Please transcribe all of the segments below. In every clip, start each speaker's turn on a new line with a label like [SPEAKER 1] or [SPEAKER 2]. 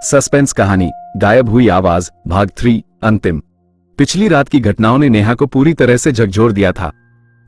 [SPEAKER 1] Suspense कहानी गायब हुई आवाज भाग 3 अंतिम। पिछली रात की घटनाओं ने नेहा को पूरी तरह से झकझोर दिया था।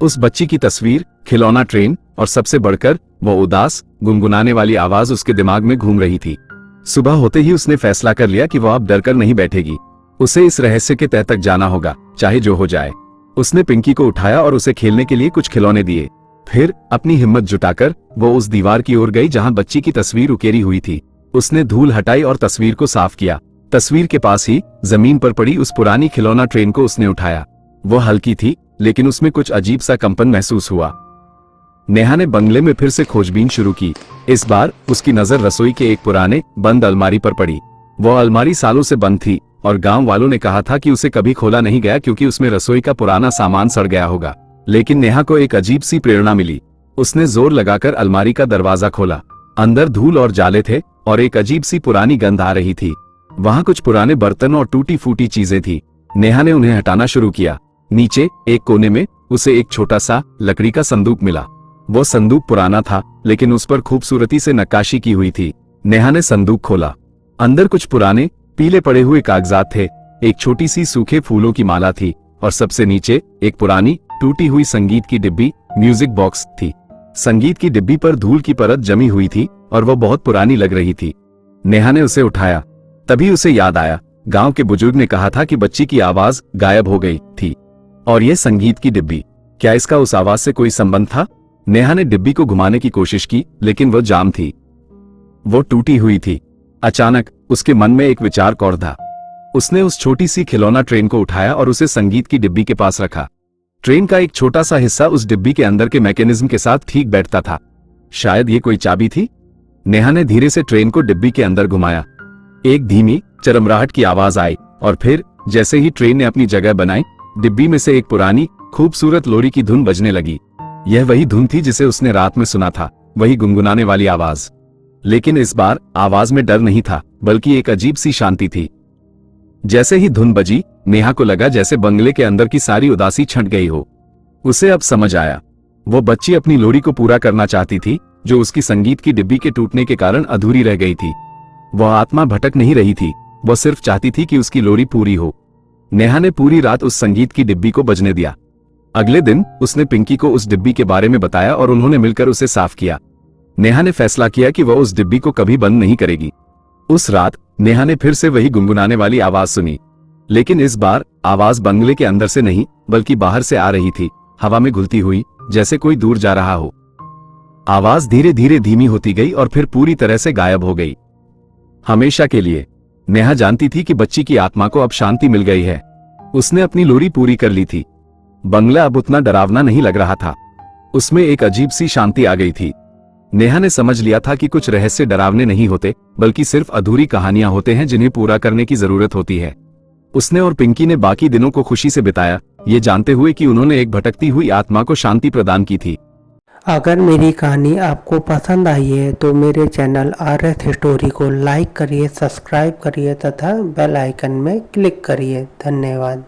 [SPEAKER 1] उस बच्ची की तस्वीर, खिलौना ट्रेन और सबसे बढ़कर वो उदास गुनगुनाने वाली आवाज उसके दिमाग में घूम रही थी। सुबह होते ही उसने फैसला कर लिया कि वो अब डरकर नहीं बैठेगी। उसे इस रहस्य के तह तक जाना होगा, चाहे जो हो जाए। उसने पिंकी को उठाया और उसे खेलने के लिए कुछ खिलौने दिए। फिर अपनी हिम्मत जुटाकर वो उस दीवार की ओर गई जहां बच्ची की तस्वीर उकेरी हुई थी। उसने धूल हटाई और तस्वीर को साफ किया। तस्वीर के पास ही जमीन पर पड़ी उस पुरानी खिलौना ट्रेन को उसने उठाया। वो हल्की थी, लेकिन उसमें कुछ अजीब सा कंपन महसूस हुआ। नेहा ने बंगले में फिर से खोजबीन शुरू की। इस बार उसकी नजर रसोई के एक पुराने बंद अलमारी पर पड़ी। वो अलमारी सालों से बंद थी और गांव वालों ने कहा था कि उसे कभी खोला नहीं गया क्योंकि उसमें रसोई का पुराना सामान सड़ गया होगा। लेकिन नेहा को एक अजीब सी प्रेरणा मिली। उसने जोर लगाकर अलमारी का दरवाजा खोला। अंदर धूल और जाले थे और एक अजीब सी पुरानी गंध आ रही थी। वहां कुछ पुराने बर्तन और टूटी फूटी चीजें थी। नेहा ने उन्हें हटाना शुरू किया। नीचे एक कोने में उसे एक छोटा सा लकड़ी का संदूक मिला। वो संदूक पुराना था, लेकिन उस पर खूबसूरती से नक्काशी की हुई थी। नेहा ने संदूक खोला। अंदर कुछ पुराने पीले पड़े हुए कागजात थे। एक छोटी सी सूखे फूलों की माला थी और सबसे नीचे एक पुरानी टूटी हुई संगीत की डिब्बी, म्यूजिक बॉक्स थी। संगीत की डिब्बी पर धूल की परत जमी हुई थी और वो बहुत पुरानी लग रही थी। नेहा ने उसे उठाया। तभी उसे याद आया, गांव के बुजुर्ग ने कहा था कि बच्ची की आवाज गायब हो गई थी। और ये संगीत की डिब्बी, क्या इसका उस आवाज से कोई संबंध था? नेहा ने डिब्बी को घुमाने की कोशिश की, लेकिन वो जाम थी। वो टूटी हुई थी। अचानक उसके मन में एक विचार कौड़ा। उसने उस छोटी सी खिलौना ट्रेन को उठाया और उसे संगीत की डिब्बी के पास रखा। ट्रेन का एक छोटा सा हिस्सा उस डिब्बी के अंदर के मैकेनिज्म के साथ ठीक बैठता था। शायद ये कोई चाबी थी। नेहा ने धीरे से ट्रेन को डिब्बी के अंदर घुमाया। एक धीमी चरमराहट की आवाज आई और फिर जैसे ही ट्रेन ने अपनी जगह बनाई, डिब्बी में से एक पुरानी खूबसूरत लोरी की धुन बजने लगी। यह वही धुन थी जिसे उसने रात में सुना था, वही गुनगुनाने वाली आवाज। लेकिन इस बार आवाज में डर नहीं था, बल्कि एक अजीब सी शांति थी। जैसे ही धुन बजी, नेहा को लगा जैसे बंगले के अंदर की सारी उदासी छंट गई हो। उसे अब समझ आया, वो बच्ची अपनी लोरी को पूरा करना चाहती थी, जो उसकी संगीत की डिब्बी के टूटने के कारण अधूरी रह गई थी। वह आत्मा भटक नहीं रही थी, वह सिर्फ चाहती थी कि उसकी लोरी पूरी हो। नेहा ने पूरी रात उस संगीत की डिब्बी को बजने दिया। अगले दिन उसने पिंकी को उस डिब्बी के बारे में बताया और उन्होंने मिलकर उसे साफ किया। नेहा ने फैसला किया कि वह उस डिब्बी को कभी बंद नहीं करेगी। उस रात नेहा ने फिर से वही गुनगुनाने वाली आवाज सुनी, लेकिन इस बार आवाज बंगले के अंदर से नहीं, बल्कि बाहर से आ रही थी, हवा में घुलती हुई, जैसे कोई दूर जा रहा हो। आवाज धीरे धीरे धीमी होती गई और फिर पूरी तरह से गायब हो गई, हमेशा के लिए। नेहा जानती थी कि बच्ची की आत्मा को अब शांति मिल गई है। उसने अपनी लोरी पूरी कर ली थी। बंगला अब उतना डरावना नहीं लग रहा था, उसमें एक अजीब सी शांति आ गई थी। नेहा ने समझ लिया था कि कुछ रहस्य डरावने नहीं होते, बल्कि सिर्फ अधूरी कहानियां होते हैं जिन्हें पूरा करने की जरूरत होती है। उसने और पिंकी ने बाकी दिनों को खुशी से बिताया, ये जानते हुए कि उन्होंने एक भटकती हुई आत्मा को शांति प्रदान की थी।
[SPEAKER 2] अगर मेरी कहानी आपको पसंद आई है तो मेरे चैनल RS स्टोरी को लाइक करिए, सब्सक्राइब करिए तथा बेल आइकन में क्लिक करिए। धन्यवाद।